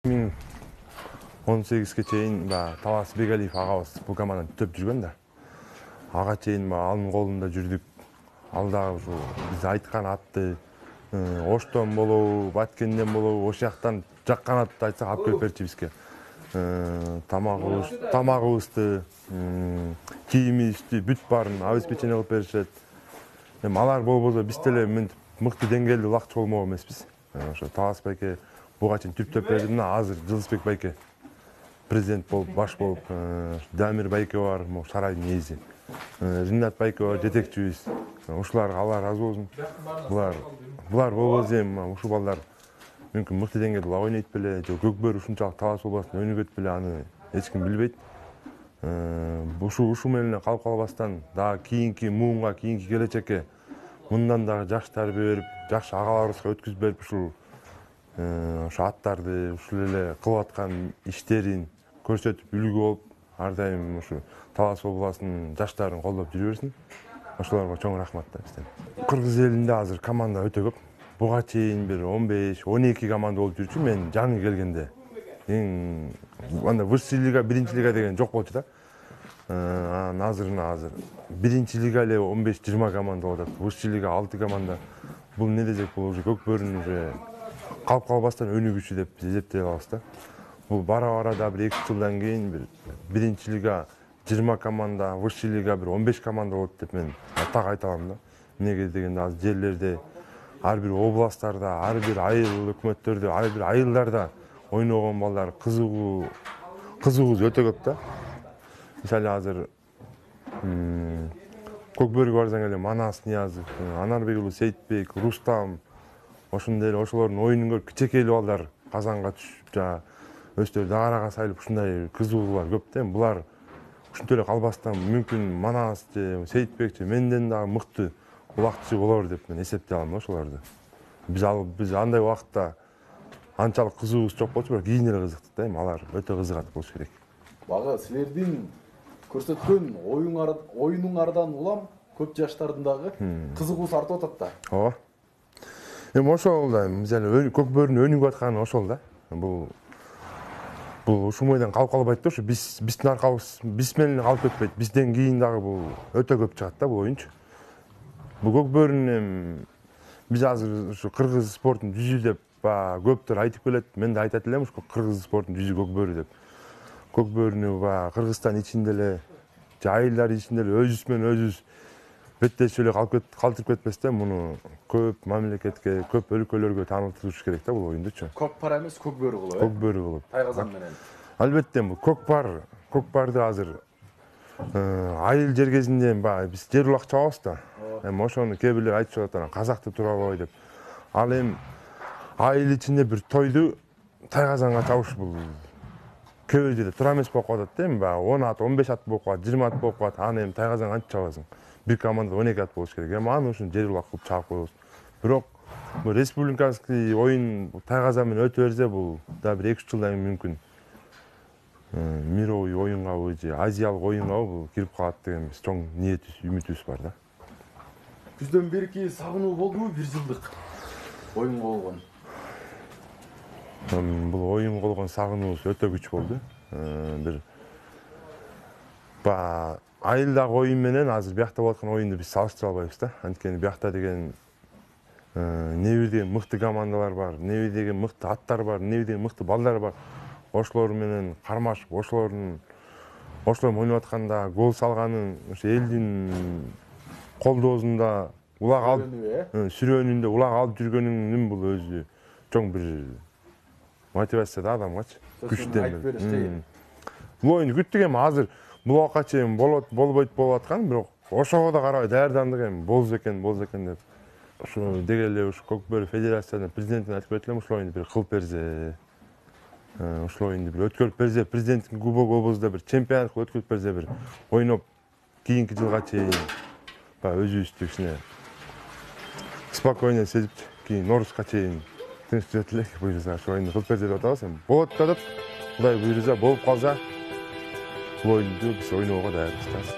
2018-ге чейин Талас Бегалиев агабыз бул команданы түзөп жүргөн да. Ага чейин анын колунда жүрдүк. Алда ушу биз айткан атты Оштон болобу, Баткенден болобу, ошол жактан жаккан атты айтсак алып келип берчү бизге. Тамагыбызды, кийимибизди, бүт баарын обеспечение кылып беришет. Алар болбосо биз деле мыкты деңгээлде улакчы болмок эмеспиз. Ошо Талас байке буга чейин түптөп берди. Мына азыр Жылысбек байке президент болуп, баш болуп, Дамир байке бар, сарайдын ээси. Ринат байке бар, жетекчибиз. Ушуларга Алла ыраазы болсун. Булар болбосо эми ушул балдар мүмкүн мыкты деңгээлде улак ойнойт беле, же Көкбөр ушунчалык Талас областында өнүгөт беле, аны эч ким билбейт. Ушу менен калып калбастан, дагы кийинки муунга, кийинки келечекке мындан дагы жакшы тарбия берип, жакшы агаларыбызга өткүзүп берип, ушул ошо аттарды, ушул эле кылып аткан иштерин көрсөтүп, үлгү болуп, ар дайым ушу Талас областынын жаштарын колдоп жүрө берсин. Ошолорго чоң рахмат да бизден. Кыргыз элинде азыр команда өтө көп. Буга чейин бир 15-12 команда болуп жүрчү. Мен жаңы келгенде анда высший лига, биринчи лига деген жок болчу да. Азыр биринчи лига эле 15-20 команда болуп атат. Высший лига 6 команда. Бул не десек, бул уже Көкбөрүнүн уже калып калбастан өнүгүчү деп биз эсептей алабыз да. Бул бара да бир 2 жылдан кийин бир биринчи лига 20 команда, высший лига бир 15 команда болот деп мен так айта алам да. Эмнеге дегенде азыр жерлерде, ар бир областтарда, ар бир айыл өкмөттөрдө, ар бир айылдарда ойногон балдар кызыгуусу өтө көп да. Мисалы азыр Көкбөргө барсаң эле Манас Ниязов, Анарбек уулу Сейитбек, Рустам, ошондой эле ошолордун ойунун көрүп кичекейлүү балдар Казанга түшүп, жана өздөрү даарага сайылып ушундай кызыгуулар көп да. Булар ушинтип эле калбастан мүмкүн Манас же Сейитбек же менден дагы мыкты улакчы болор деп мен эсептей алам ошолорду. Биз андай убакытта анчалык кызыгуубуз жок болчу, бирок кийин эле кызыктык да. Алар өтө кызыгат болуш керек. Бага силердин көрсөткөн оюнуңардан улам көп жаштардын дагы кызыгуусу артып атат да. Ооба. Эми ошол да мисалы Көкбөрүнүн өнүгүп атканы ошол да. Бул ушул бойдон калып калбайт да, ушу биздин аркабыз биз менен калып кетпейт. Бизден кийин дагы бул өтө көп чыгат да бул оюнчу. Бул Көкбөрүнүн биз азыр ушу кыргыз спортун жүзү деп көптөр айтып келет. Мен да айтат элем ушу кыргыз спортун жүзү Көкбөрү деп. Көкбөрүнү Кыргызстан ичинде эле, же айылдар ичинде эле өзүбүз менен өзүбүз беттешип эле калтырып кетпестен муну көп мамлекетке, көп өлкөлөргө таанытыш керек да бул оюндучу. Көкпар эмес, Көкбөрү кылып, Көкбөрү кылып. Тайгазан менен. Албетте бул көкпарды азыр айыл жер кезинде биз жер улак чабабыз да. Эми ошону кээ бирлер айтып жатат, казакты турабай деп. Ал эми айыл ичинде бир тойду Тайгазанга чабыш бул көп жерде тура эмес болуп калат да. Эми 10 ат, 15 ат болуп калат, 20 ат болуп калат. Аны эми Тайгазанга кантип чабасың? Бир командада 12 ат болуш керек. Эми аны ушун жер улак кылып чабып коебуз. Бирок бул республиканский оюн Тайгазан менен өтө берсе, бул да бир 2-3 жылдан кийин мүмкүн мировой оюнгабы же азиялык оюнгабы бул кирип калат деген биз чоң ниетибиз, үмүтүбүз бар да. Күздөн берки сагынуу болдубу 1 жылдык оюнга болгон? Бул оюнга болгон сагынуубуз өтө күч болду. Бир айылдагы оюн менен азыр биякта болуп аткан оюнду биз салыштыра албайбыз да. Анткени биякта деген небир деген мыкты командалар бар, небир деген мыкты аттар бар, небир деген мыкты балдар бар. Ошолор менен кармашып, ошолор ойноп атканда гол салганын, ошо элдин колдоосунда улак алып, сүрөөнүндө улак алып жүргөнүнүн бул өзү чоң бир мотивация да адамгачы. Күчтөн. Бул оюнду күттүк, эми азыр бул убакка чейин болбойт болуп аткан, бирок ошого да карабай даярдандык, эми болсо экен деп. Ушу деги эле ушу Көкбөрү федерациянын президентине айтып кетелем, ушул оюнду бир кылып берсе. Ушул оюнду бир өткөрүп берсе, президенттин кубогу болбосо бир чемпионат кылып өткөрүп берсе, бир ойноп кийинки жылга чейин өзүбүздү кичине спокойно сезип, кийин Норузга чейин тынч жүрөт элек. Буюрса ошол оюнду кылып берсе деп атабыз. Эми болот да деп, Кудай буйруса болуп калса, бул оюнду биз ойноого даярбыз.